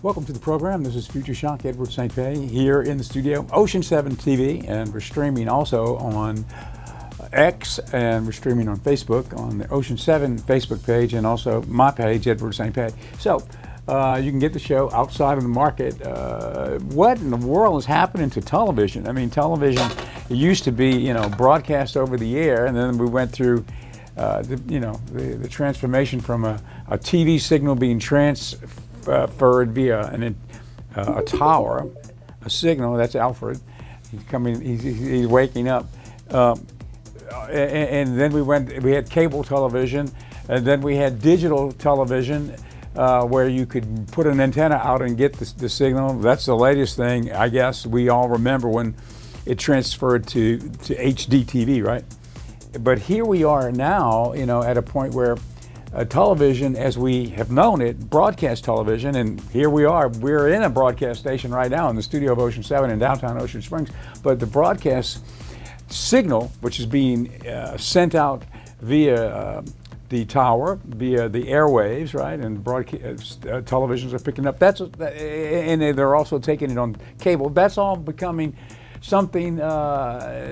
Welcome to the program. This is Future Shock, Edward St. Pé here in the studio, Ocean 7 TV, and we're streaming also on X, and we're streaming on Facebook on the Ocean 7 Facebook page, and also my page, Edward St. Pé. So you can get the show outside of the market. What in the world is happening to television? I mean, television used to be, broadcast over the air, and then we went through the transformation from a TV signal being transferred via a tower, a signal. That's Alfred. He's coming. He's waking up. And then we had cable television, and then we had digital television, where you could put an antenna out and get the signal. That's the latest thing, I guess. We all remember when it transferred to HD TV, right? But here we are now, at a point where television, as we have known it, broadcast television, and here we are. We're in a broadcast station right now in the studio of Ocean 7 in downtown Ocean Springs. But the broadcast signal, which is being sent out via the tower, via the airwaves, right? And broadcast televisions are picking up. And they're also taking it on cable. That's all becoming something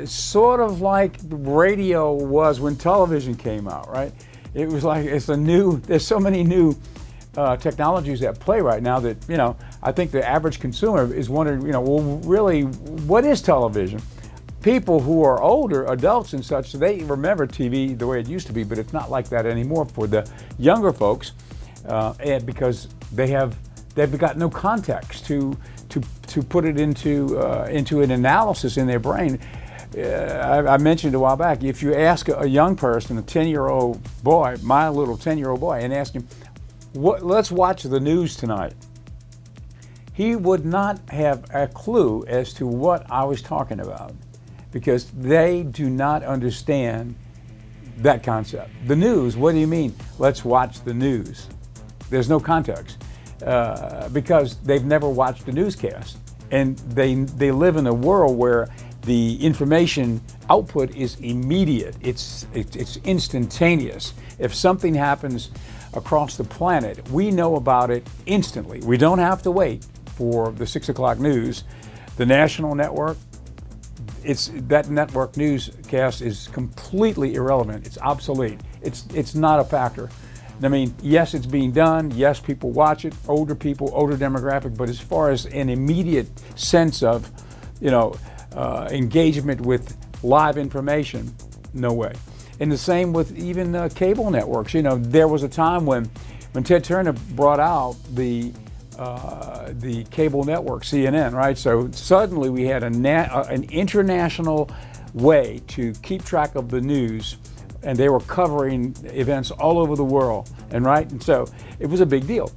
sort of like radio was when television came out, right? It was like there's so many new technologies at play right now that, I think the average consumer is wondering, well, really, what is television? People who are older, adults and such, they remember TV the way it used to be, but it's not like that anymore for the younger folks, and because they've got no context to put it into an analysis in their brain. I mentioned a while back, if you ask a young person, a 10-year-old boy, my little 10-year-old boy, and ask him, let's watch the news tonight, he would not have a clue as to what I was talking about, because they do not understand that concept. The news, what do you mean? Let's watch the news. There's no context, because they've never watched a newscast. And they live in a world where the information output is immediate. It's instantaneous. If something happens across the planet, we know about it instantly. We don't have to wait for the 6 o'clock news. The national network, that network newscast is completely irrelevant. It's obsolete. It's not a factor. I mean, yes, it's being done. Yes, people watch it, older people, older demographic, but as far as an immediate sense of, engagement with live information, no way. And the same with even cable networks. There was a time when Ted Turner brought out the cable network, CNN, right? So suddenly we had an international way to keep track of the news, and they were covering events all over the world, and so it was a big deal.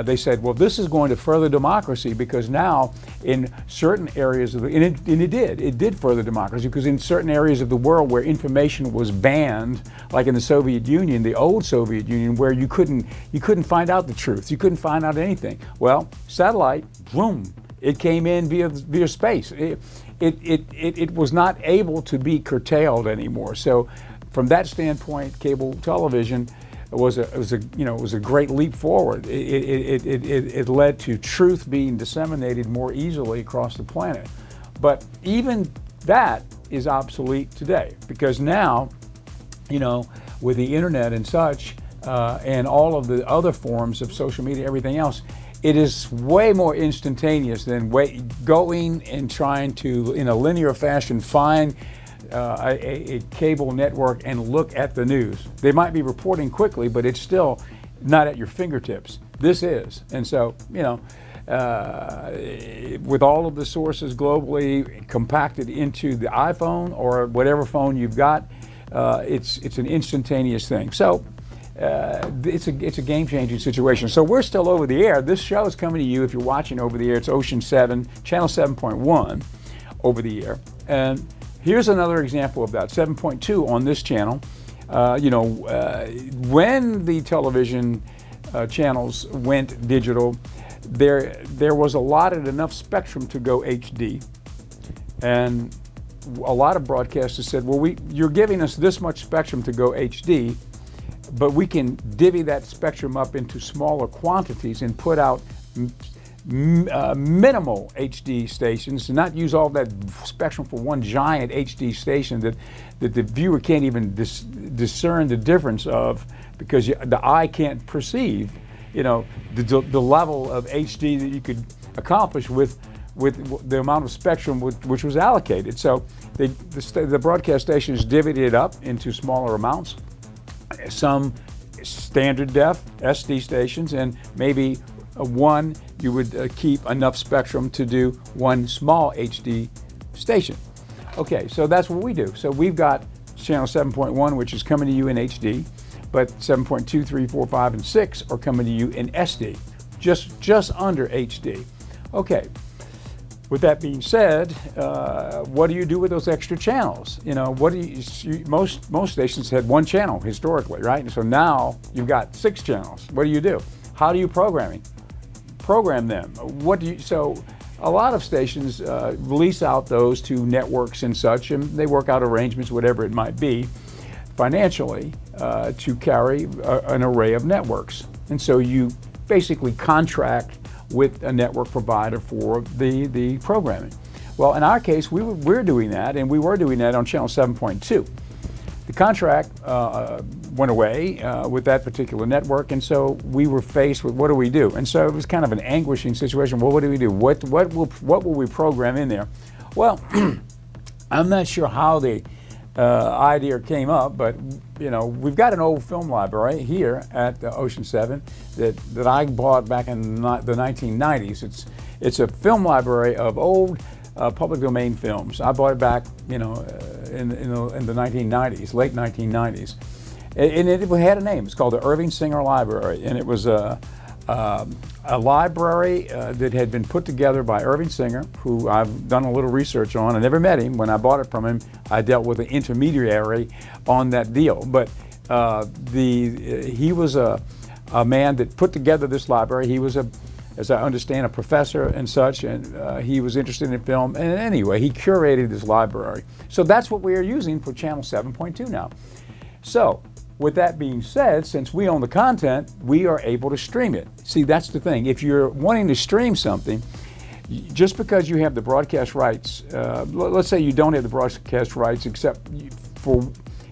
They said, well, this is going to further democracy, because now in certain areas of it did further democracy, because in certain areas of the world where information was banned, like in the Soviet Union, the old Soviet Union, where you couldn't find out the truth, you couldn't find out anything. Well, satellite, boom, it came in via space. It was not able to be curtailed anymore. So from that standpoint, cable television was a great leap forward. It led to truth being disseminated more easily across the planet. But even that is obsolete today, because now, with the internet and such, and all of the other forms of social media, everything else, it is way more instantaneous than going and trying to, in a linear fashion, find a cable network and look at the news. They might be reporting quickly, but it's still not at your fingertips. This is. And so, with all of the sources globally compacted into the iPhone or whatever phone you've got, it's an instantaneous thing. So it's a game-changing situation. So we're still over the air. This show is coming to you, if you're watching over the air, it's Ocean 7, channel 7.1 over the air. And here's another example of that, 7.2 on this channel. When the television channels went digital, there was allotted enough spectrum to go HD. And a lot of broadcasters said, well, you're giving us this much spectrum to go HD, but we can divvy that spectrum up into smaller quantities and put out minimal HD stations, not use all that spectrum for one giant HD station that the viewer can't even discern the difference of, because the eye can't perceive, the level of HD that you could accomplish with the amount of spectrum which was allocated. So the broadcast stations divvied it up into smaller amounts, some standard def SD stations, and maybe one you would keep enough spectrum to do one small HD station. Okay, so that's what we do. So we've got channel 7.1, which is coming to you in HD, but 7.2, 3, 4, 5, and 6 are coming to you in SD, just under HD. Okay. With that being said, what do you do with those extra channels? What do most stations had one channel historically, right? And so now you've got 6 channels. What do? How do you program them? So a lot of stations lease out those to networks and such, and they work out arrangements, whatever it might be, financially, to carry an array of networks. And so you basically contract with a network provider for the programming. Well, in our case, we're doing that, and we were doing that on channel 7.2. The contract went away with that particular network, and so we were faced with, what do we do? And so it was kind of an anguishing situation. Well, what do we do? What will we program in there? Well, I'm not sure how the idea came up, but we've got an old film library here at Ocean 7 that I bought back in the 1990s. It's a film library of old public domain films. I bought it back, in the 1990s, late 1990s, and it had a name. It's called the Irving Singer Library, and it was a library that had been put together by Irving Singer, who I've done a little research on. I never met him. When I bought it from him, I dealt with an intermediary on that deal. But he was a man that put together this library. He was, as I understand, a professor and such, and he was interested in film. And anyway, he curated this library. So that's what we are using for channel 7.2 now. So, with that being said, since we own the content, we are able to stream it. See, that's the thing. If you're wanting to stream something, just because you have the broadcast rights, let's say you don't have the broadcast rights except for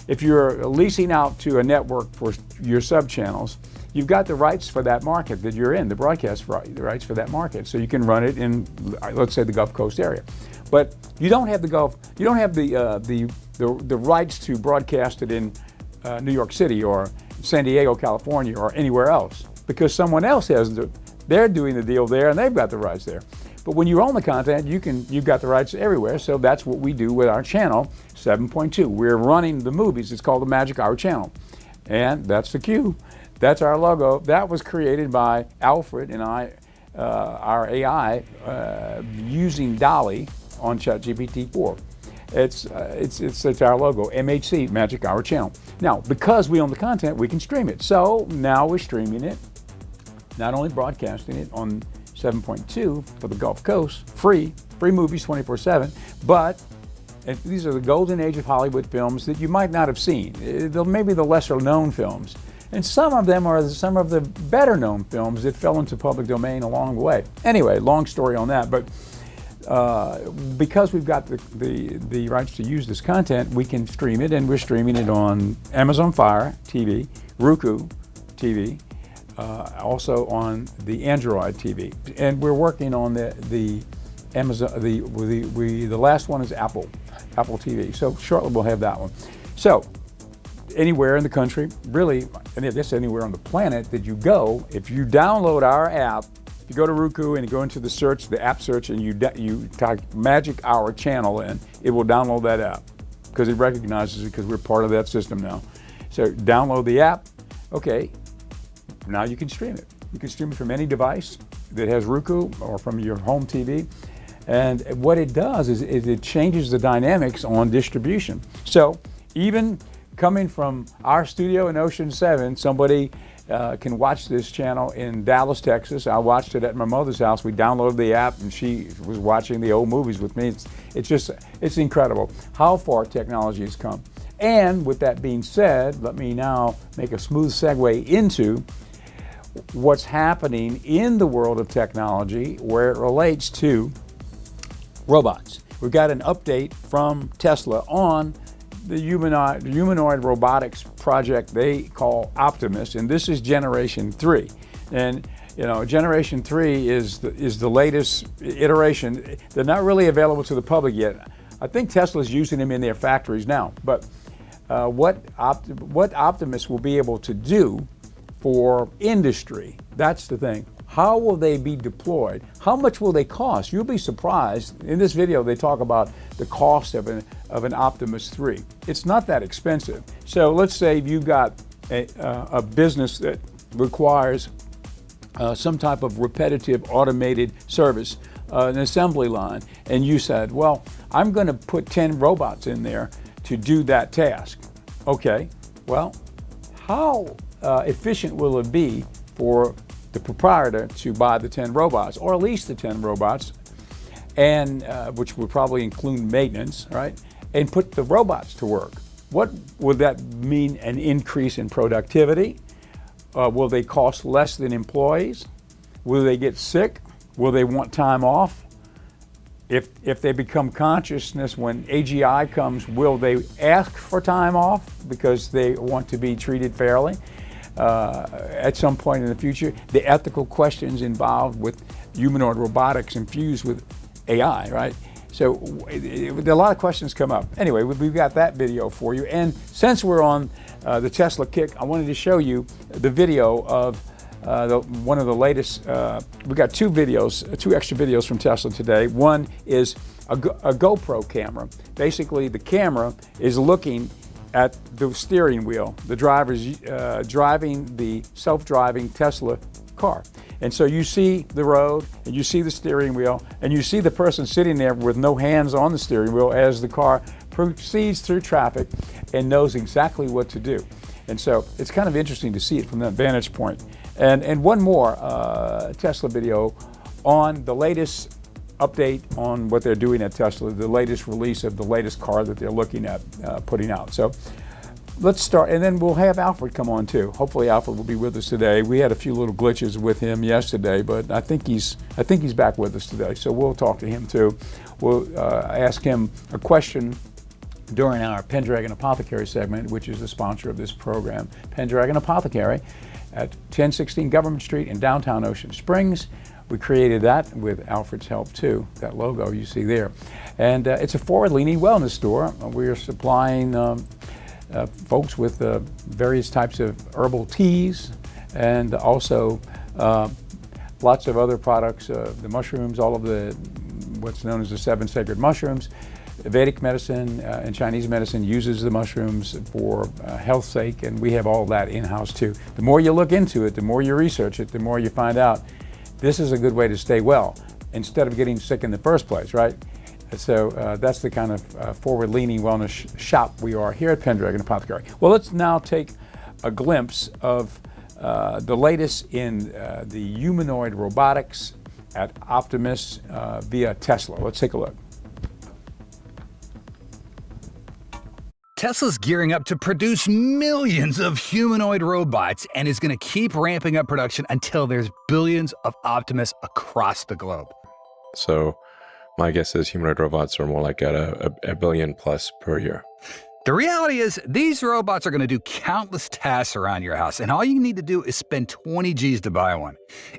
if you're leasing out to a network for your sub-channels, you've got the rights for that market that you're in, the broadcast rights for that market. So you can run it in, let's say, the Gulf Coast area. But you don't have the rights to broadcast it in New York City or San Diego, California, or anywhere else, because someone else they're doing the deal there and they've got the rights there. But when you own the content, you've got the rights everywhere. So that's what we do with our channel 7.2. We're running the movies. It's called the Magic Hour channel, and that's the cue. That's our logo. That was created by Alfred and I, our AI, using DALL-E on ChatGPT-4. It's our logo, MHC, Magic Hour Channel. Now, because we own the content, we can stream it. So now we're streaming it, not only broadcasting it on 7.2 for the Gulf Coast, free movies 24/7, but these are the golden age of Hollywood films that you might not have seen. Maybe the lesser known films. And some of them are some of the better known films that fell into public domain along the way. Anyway, long story on that, but because we've got the rights to use this content, we can stream it, and we're streaming it on Amazon Fire TV, Roku TV, also on the Android TV, and we're working on the Amazon. The last one is Apple TV. So shortly we'll have that one. So anywhere in the country, really, and I guess anywhere on the planet that you go, if you download our app. If you go to Roku and you go into the app search, and you type Magic Hour Channel in, it will download that app because it recognizes it, because we're part of that system now. So download the app. Okay, now you can stream it. You can stream it from any device that has Roku or from your home TV. And what it does is it changes the dynamics on distribution. So even coming from our studio in Ocean 7, somebody can watch this channel in Dallas, Texas. I watched it at my mother's house. We downloaded the app, and she was watching the old movies with me. It's incredible how far technology has come. And with that being said, let me now make a smooth segue into what's happening in the world of technology where it relates to robots. We've got an update from Tesla on the humanoid robotics project they call Optimus, and this is Generation 3. And you know, Generation 3 is the latest iteration. They're not really available to the public yet. I think Tesla's using them in their factories now, but what Optimus will be able to do for industry, that's the thing. How will they be deployed? How much will they cost? You'll be surprised. In this video, they talk about the cost of an Optimus 3. It's not that expensive. So let's say you've got a business that requires some type of repetitive automated service, an assembly line, and you said, well, I'm going to put 10 robots in there to do that task. Okay, well, how efficient will it be for the proprietor to buy the 10 robots, or at least the 10 robots, and which would probably include maintenance, right? And put the robots to work. What would that mean? An increase in productivity? Will they cost less than employees? Will they get sick? Will they want time off? If they become consciousness when AGI comes, will they ask for time off because they want to be treated fairly? At some point in the future, the ethical questions involved with humanoid robotics infused with AI, right? So a lot of questions come up. Anyway, we've got that video for you. And since we're on the Tesla kick, I wanted to show you the video of one of the latest. We've got two extra videos from Tesla today. One is a GoPro camera. Basically, the camera is looking at the steering wheel. The driver's driving the self-driving Tesla car. And so you see the road, and you see the steering wheel, and you see the person sitting there with no hands on the steering wheel as the car proceeds through traffic and knows exactly what to do. And so it's kind of interesting to see it from that vantage point. And one more Tesla video on the latest update on what they're doing at Tesla, the latest release of the latest car that they're looking at putting out. So let's start, and then we'll have Alfred come on too. Hopefully Alfred will be with us today. We had a few little glitches with him yesterday, but I think he's back with us today. So we'll talk to him too. We'll ask him a question during our Pendragon Apothecary segment, which is the sponsor of this program. Pendragon Apothecary at 1016 Government Street in downtown Ocean Springs. We created that with Alfred's help too, that logo you see there. And it's a forward-leaning wellness store. We are supplying folks with various types of herbal teas, and also lots of other products, the mushrooms, all of the what's known as the 7 sacred mushrooms. Vedic medicine and Chinese medicine uses the mushrooms for health's sake, and we have all of that in-house too. The more you look into it, the more you research it, the more you find out this is a good way to stay well instead of getting sick in the first place, right? So that's the kind of forward-leaning wellness shop we are here at Pendragon Apothecary. Well, let's now take a glimpse of the latest in the humanoid robotics at Optimus via Tesla. Let's take a look. Tesla's gearing up to produce millions of humanoid robots and is going to keep ramping up production until there's billions of Optimus across the globe. So my guess is humanoid robots are more like at a billion plus per year. The reality is these robots are going to do countless tasks around your house, and all you need to do is spend 20 G's to buy one.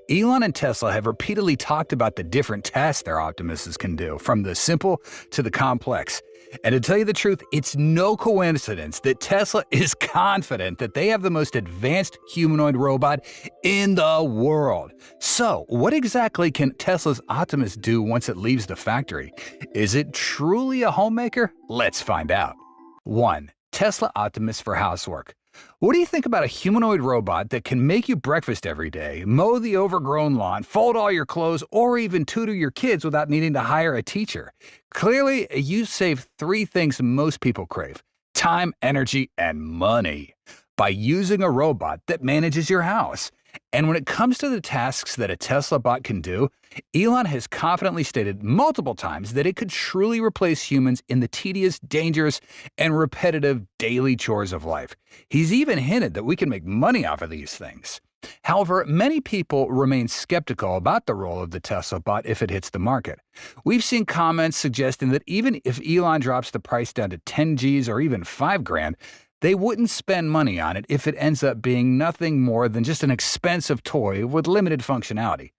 Elon and Tesla have repeatedly talked about the different tasks their Optimuses can do, from the simple to the complex. And to tell you the truth, it's no coincidence that Tesla is confident that they have the most advanced humanoid robot in the world. So, what exactly can Tesla's Optimus do once it leaves the factory? Is it truly a homemaker? Let's find out. 1. Tesla Optimus for housework. What do you think about a humanoid robot that can make you breakfast every day, mow the overgrown lawn, fold all your clothes, or even tutor your kids without needing to hire a teacher? Clearly, you save 3 things most people crave: time, energy, and money by using a robot that manages your house. And when it comes to the tasks that a Tesla bot can do, Elon has confidently stated multiple times that it could truly replace humans in the tedious, dangerous, and repetitive daily chores of life. He's even hinted that we can make money off of these things. However, many people remain skeptical about the role of the Tesla bot if it hits the market. We've seen comments suggesting that even if Elon drops the price down to 10 G's or even 5 grand, they wouldn't spend money on it if it ends up being nothing more than just an expensive toy with limited functionality.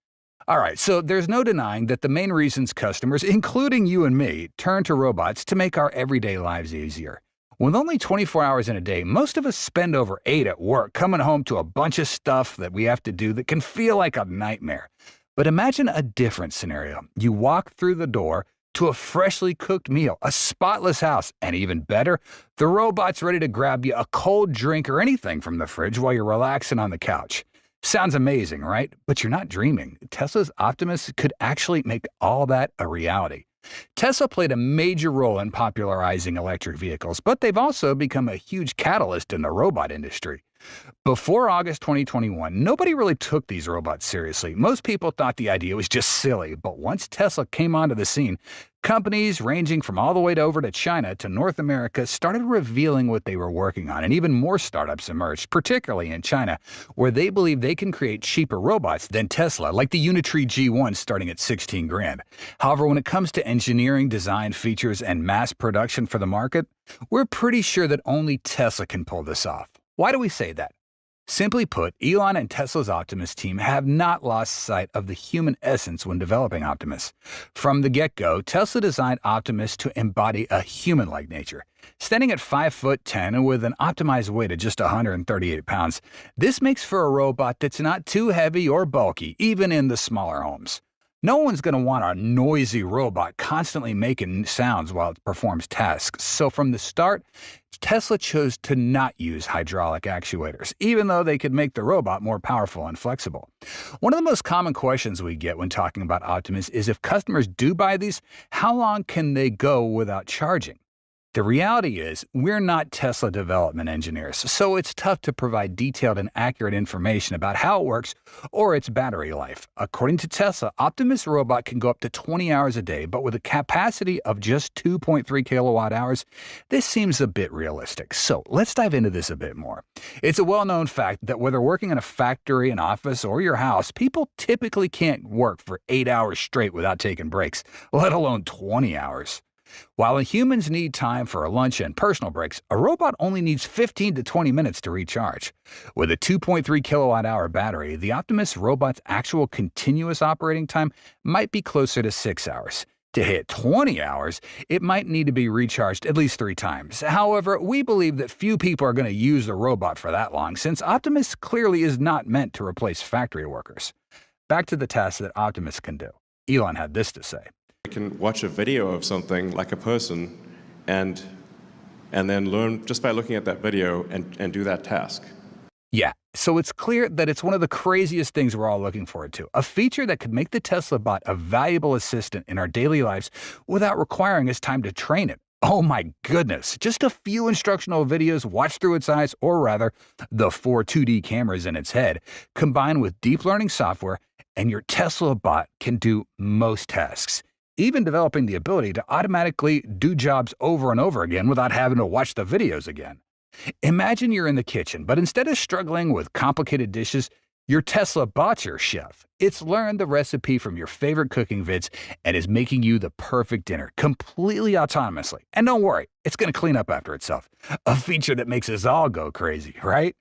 All right, so there's no denying that the main reasons customers, including you and me, turn to robots to make our everyday lives easier. With only 24 hours in a day, most of us spend over 8 at work, coming home to a bunch of stuff that we have to do that can feel like a nightmare. But imagine a different scenario. You walk through the door to a freshly cooked meal, a spotless house, and even better, the robot's ready to grab you a cold drink or anything from the fridge while you're relaxing on the couch. Sounds amazing, right? But you're not dreaming. Tesla's Optimus could actually make all that a reality. Tesla played a major role in popularizing electric vehicles, but they've also become a huge catalyst in the robot industry. Before August 2021, nobody really took these robots seriously. Most people thought the idea was just silly, but once Tesla came onto the scene, companies ranging from all the way over to China to North America started revealing what they were working on, and even more startups emerged, particularly in China, where they believe they can create cheaper robots than Tesla, like the Unitree G1 starting at 16 grand. However, when it comes to engineering, design, features, and mass production for the market, we're pretty sure that only Tesla can pull this off. Why do we say that? Simply put, Elon and Tesla's Optimus team have not lost sight of the human essence when developing Optimus. From the get-go, Tesla designed Optimus to embody a human-like nature. Standing at 5'10" and with an optimized weight of just 138 pounds, this makes for a robot that's not too heavy or bulky, even in the smaller homes. No one's going to want a noisy robot constantly making sounds while it performs tasks. So from the start, Tesla chose to not use hydraulic actuators, even though they could make the robot more powerful and flexible. One of the most common questions we get when talking about Optimus is if customers do buy these, how long can they go without charging? The reality is, we're not Tesla development engineers, so it's tough to provide detailed and accurate information about how it works or its battery life. According to Tesla, Optimus robot can go up to 20 hours a day, but with a capacity of just 2.3 kilowatt hours, this seems a bit realistic. So let's dive into this a bit more. It's a well-known fact that whether working in a factory, an office, or your house, people typically can't work for 8 hours straight without taking breaks, let alone 20 hours. While humans need time for a lunch and personal breaks, a robot only needs 15 to 20 minutes to recharge. With a 2.3 kilowatt hour battery, the Optimus robot's actual continuous operating time might be closer to 6 hours. To hit 20 hours, it might need to be recharged at least 3 times. However, we believe that few people are going to use the robot for that long, since Optimus clearly is not meant to replace factory workers. Back to the tasks that Optimus can do. Elon had this to say. I can watch a video of something like a person and then learn just by looking at that video and do that task. Yeah, so it's clear that it's one of the craziest things we're all looking forward to. A feature that could make the Tesla bot a valuable assistant in our daily lives without requiring us time to train it. Oh my goodness, just a few instructional videos watched through its eyes, or rather, the 4 2D cameras in its head, combined with deep learning software, and your Tesla bot can do most tasks, even developing the ability to automatically do jobs over and over again without having to watch the videos again. Imagine you're in the kitchen, but instead of struggling with complicated dishes, your Tesla bot's your chef. It's learned the recipe from your favorite cooking vids and is making you the perfect dinner completely autonomously. And don't worry, it's going to clean up after itself. A feature that makes us all go crazy, right?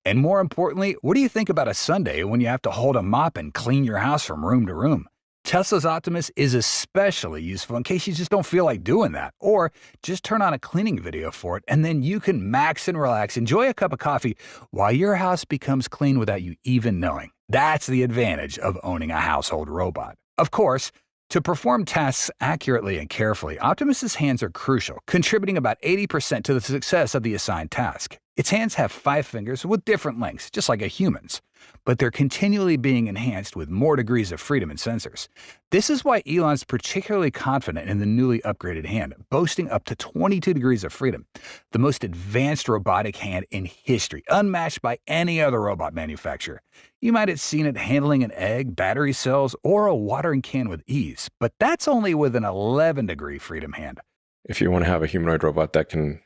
And more importantly, what do you think about a Sunday when you have to hold a mop and clean your house from room to room? Tesla's Optimus is especially useful in case you just don't feel like doing that. Or just turn on a cleaning video for it, and then you can max and relax, enjoy a cup of coffee while your house becomes clean without you even knowing. That's the advantage of owning a household robot. Of course, to perform tasks accurately and carefully, Optimus's hands are crucial, contributing about 80% to the success of the assigned task. Its hands have 5 fingers with different lengths, just like a human's, but they're continually being enhanced with more degrees of freedom and sensors. This is why Elon's particularly confident in the newly upgraded hand, boasting up to 22 degrees of freedom, the most advanced robotic hand in history, unmatched by any other robot manufacturer. You might have seen it handling an egg, battery cells, or a watering can with ease, but that's only with an 11-degree freedom hand. If you want to have a humanoid robot that can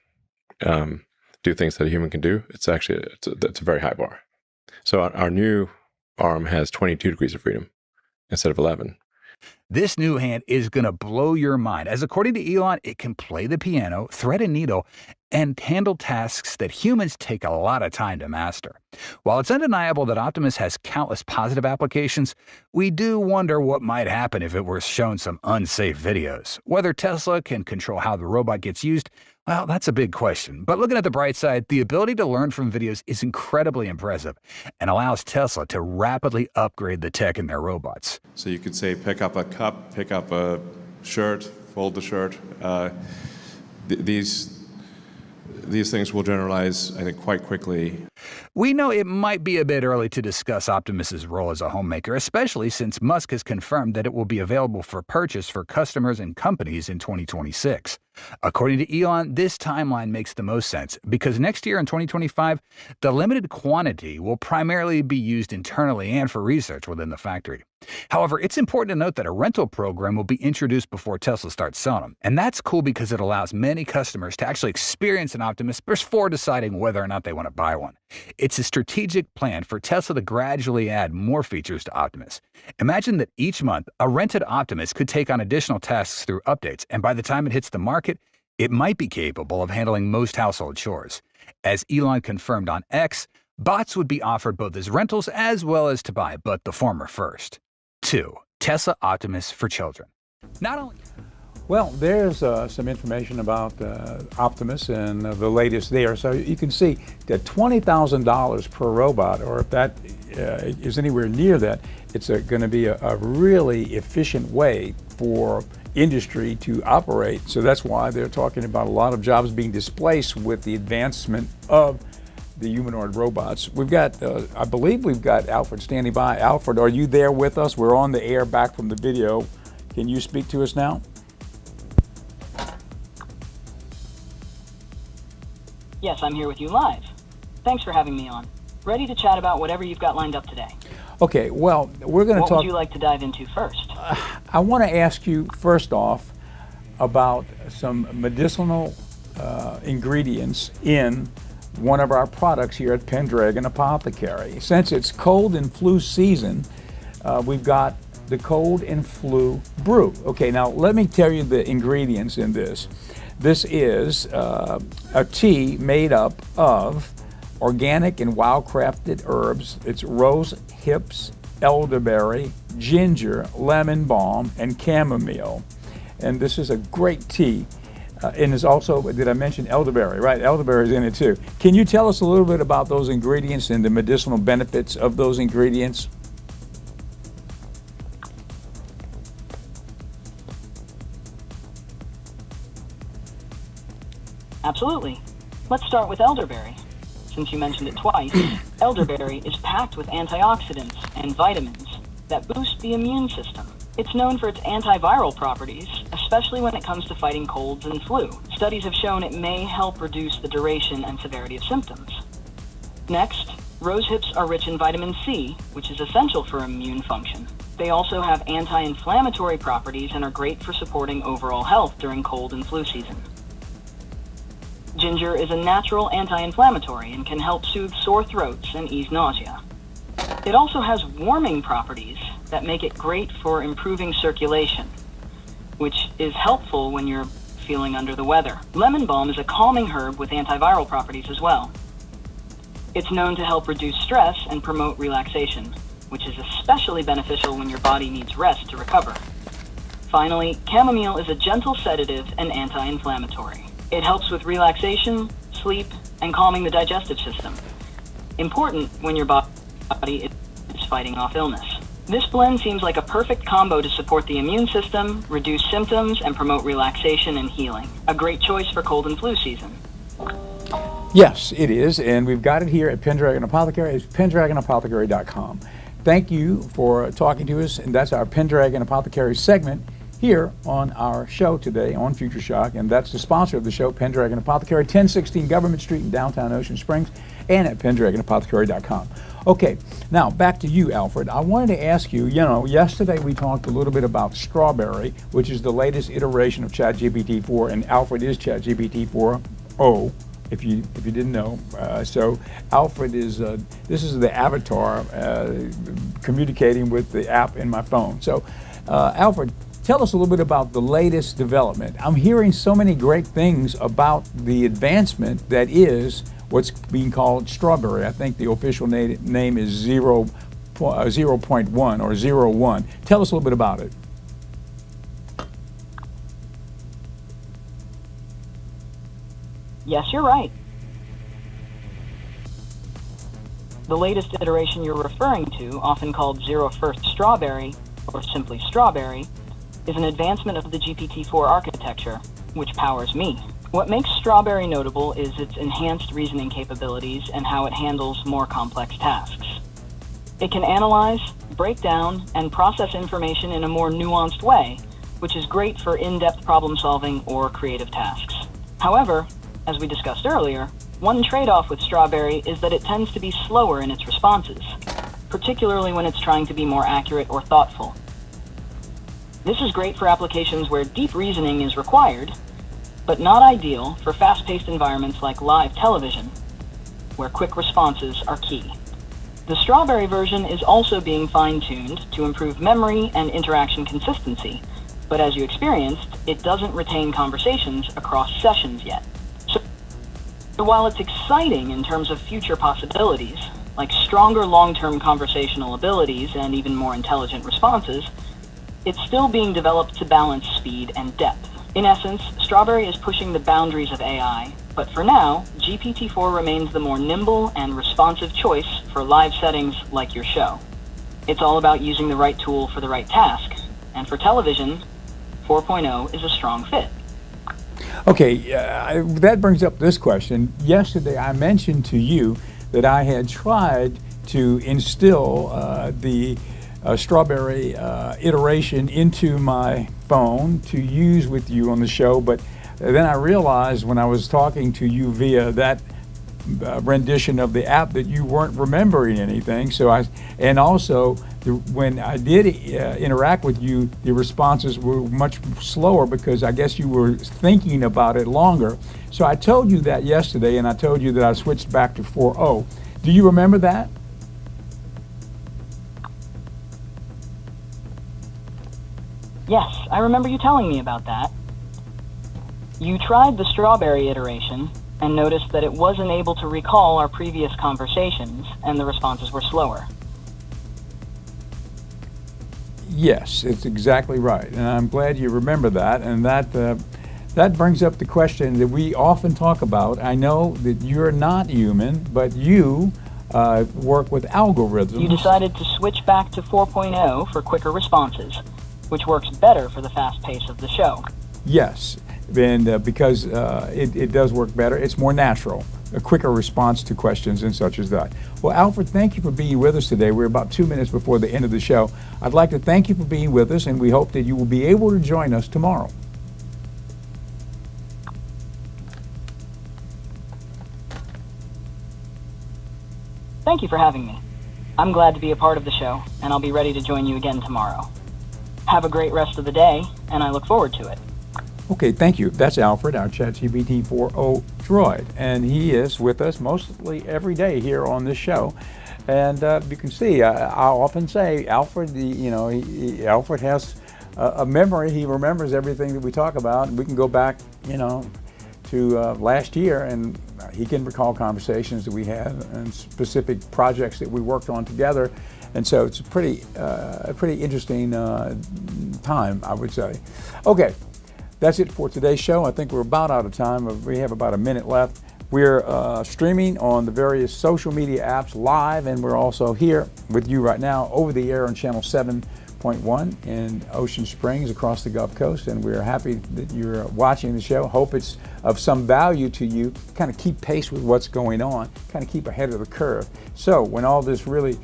do things that a human can do, it's a very high bar. So our new arm has 22 degrees of freedom instead of 11. This new hand is going to blow your mind, as according to Elon, it can play the piano, thread a needle, and handle tasks that humans take a lot of time to master. While it's undeniable that Optimus has countless positive applications, we do wonder what might happen if it were shown some unsafe videos. Whether Tesla can control how the robot gets used, well, that's a big question. But looking at the bright side, the ability to learn from videos is incredibly impressive and allows Tesla to rapidly upgrade the tech in their robots. So you could say, pick up a cup, pick up a shirt, fold the shirt. These things will generalize, I think, quite quickly. We know it might be a bit early to discuss Optimus's role as a homemaker, especially since Musk has confirmed that it will be available for purchase for customers and companies in 2026. According to Elon, this timeline makes the most sense because next year in 2025, the limited quantity will primarily be used internally and for research within the factory. However, it's important to note that a rental program will be introduced before Tesla starts selling them. And that's cool because it allows many customers to actually experience an Optimus before deciding whether or not they want to buy one. It's a strategic plan for Tesla to gradually add more features to Optimus. Imagine that each month, a rented Optimus could take on additional tasks through updates, and by the time it hits the market, it might be capable of handling most household chores. As Elon confirmed on X, bots would be offered both as rentals as well as to buy, but the former first. 2. Tesla Optimus for children. Not only... Well, there's some information about Optimus and the latest there. So you can see that $20,000 per robot, or if that is anywhere near that, it's going to be a really efficient way for industry to operate. So that's why they're talking about a lot of jobs being displaced with the advancement of the humanoid robots. We've got, I believe we've got Alfred standing by. Alfred, are you there with us? We're on the air back from the video. Can you speak to us now? Yes, I'm here with you live. Thanks for having me on. Ready to chat about whatever you've got lined up today. Okay, well, we're going to talk... What would you like to dive into first? I want to ask you first off about some medicinal ingredients in one of our products here at Pendragon Apothecary. Since it's cold and flu season, we've got the cold and flu brew. Okay, now let me tell you the ingredients in this. This is a tea made up of organic and wild-crafted herbs. It's rose hips, elderberry, ginger, lemon balm, and chamomile. And this is a great tea. And it's also, did I mention elderberry? Right, elderberry is in it too. Can you tell us a little bit about those ingredients and the medicinal benefits of those ingredients? Absolutely. Let's start with elderberry. Since you mentioned it twice, elderberry is packed with antioxidants and vitamins that boost the immune system. It's known for its antiviral properties, especially when it comes to fighting colds and flu. Studies have shown it may help reduce the duration and severity of symptoms. Next, rose hips are rich in vitamin C, which is essential for immune function. They also have anti-inflammatory properties and are great for supporting overall health during cold and flu season. Ginger is a natural anti-inflammatory and can help soothe sore throats and ease nausea. It also has warming properties that make it great for improving circulation, which is helpful when you're feeling under the weather. Lemon balm is a calming herb with antiviral properties as well. It's known to help reduce stress and promote relaxation, which is especially beneficial when your body needs rest to recover. Finally, chamomile is a gentle sedative and anti-inflammatory. It helps with relaxation, sleep, and calming the digestive system. Important when your body is fighting off illness. This blend seems like a perfect combo to support the immune system, reduce symptoms, and promote relaxation and healing. A great choice for cold and flu season. Yes, it is, and we've got it here at Pendragon Apothecary. It's pendragonapothecary.com. Thank you for talking to us, and that's our Pendragon Apothecary segment here on our show today on Future Shock, and that's the sponsor of the show, Pendragon Apothecary, 1016 Government Street in downtown Ocean Springs, and at pendragonapothecary.com. Okay, now back to you, Alfred. I wanted to ask you, yesterday we talked a little bit about Strawberry, which is the latest iteration of ChatGPT 4, and Alfred is ChatGPT 4.0, if you didn't know. So Alfred is this is the avatar communicating with the app in my phone. So Alfred, tell us a little bit about the latest development. I'm hearing so many great things about the advancement that is what's being called Strawberry. I think the official name is 0.1 or 01. Tell us a little bit about it. Yes, you're right. The latest iteration you're referring to, often called 01st Strawberry, or simply Strawberry, is an advancement of the GPT-4 architecture, which powers me. What makes Strawberry notable is its enhanced reasoning capabilities and how it handles more complex tasks. It can analyze, break down, and process information in a more nuanced way, which is great for in-depth problem solving or creative tasks. However, as we discussed earlier, one trade-off with Strawberry is that it tends to be slower in its responses, particularly when it's trying to be more accurate or thoughtful. This is great for applications where deep reasoning is required, but not ideal for fast-paced environments like live television, where quick responses are key. The Strawberry version is also being fine-tuned to improve memory and interaction consistency, but as you experienced, it doesn't retain conversations across sessions yet. So while it's exciting in terms of future possibilities, like stronger long-term conversational abilities and even more intelligent responses, it's still being developed to balance speed and depth. In essence, Strawberry is pushing the boundaries of AI, but for now, GPT-4 remains the more nimble and responsive choice for live settings like your show. It's all about using the right tool for the right task, and for television, 4.0 is a strong fit. Okay, that brings up this question. Yesterday I mentioned to you that I had tried to instill the Strawberry iteration into my phone to use with you on the show, but then I realized when I was talking to you via that rendition of the app that you weren't remembering anything. So when I did interact with you, the responses were much slower because I guess you were thinking about it longer. So I told you that yesterday, and I told you that I switched back to 4.0. Do you remember that? Yes, I remember you telling me about that. You tried the Strawberry iteration and noticed that it wasn't able to recall our previous conversations and the responses were slower. Yes, it's exactly right, and I'm glad you remember that. And that brings up the question that we often talk about. I know that you're not human, but you work with algorithms. You decided to switch back to 4.0 for quicker responses, which works better for the fast pace of the show. Yes, and because it does work better, it's more natural, a quicker response to questions and such as that. Well, Alfred, thank you for being with us today. We're about 2 minutes before the end of the show. I'd like to thank you for being with us, and we hope that you will be able to join us tomorrow. Thank you for having me. I'm glad to be a part of the show, and I'll be ready to join you again tomorrow. Have a great rest of the day, and I look forward to it. Okay, thank you. That's Alfred, our ChatGPT 4.0 droid, and he is with us mostly every day here on this show. And you can see, I often say, Alfred, Alfred has a memory. He remembers everything that we talk about. We can go back, to last year, and he can recall conversations that we had and specific projects that we worked on together. And so it's a pretty interesting time, I would say. Okay. That's it for today's show. I think we're about out of time. We have about a minute left. We're streaming on the various social media apps live, and we're also here with you right now over the air on channel 7.1 in Ocean Springs across the Gulf Coast. And we're happy that you're watching the show. Hope it's of some value to you. Kind of keep pace with what's going on, kind of keep ahead of the curve. So when all this really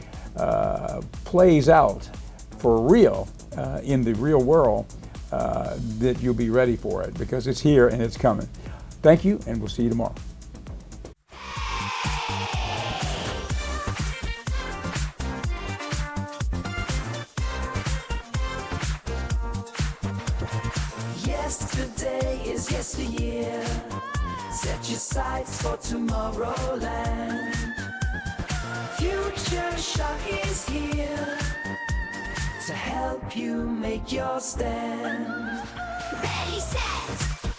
plays out for real in the real world, that you'll be ready for it, because it's here and it's coming. Thank you, and we'll see you tomorrow. Yes. Yesterday is yesteryear. Set your sights for Tomorrowland. Future Shock is here to help you make your stand. Ready, set,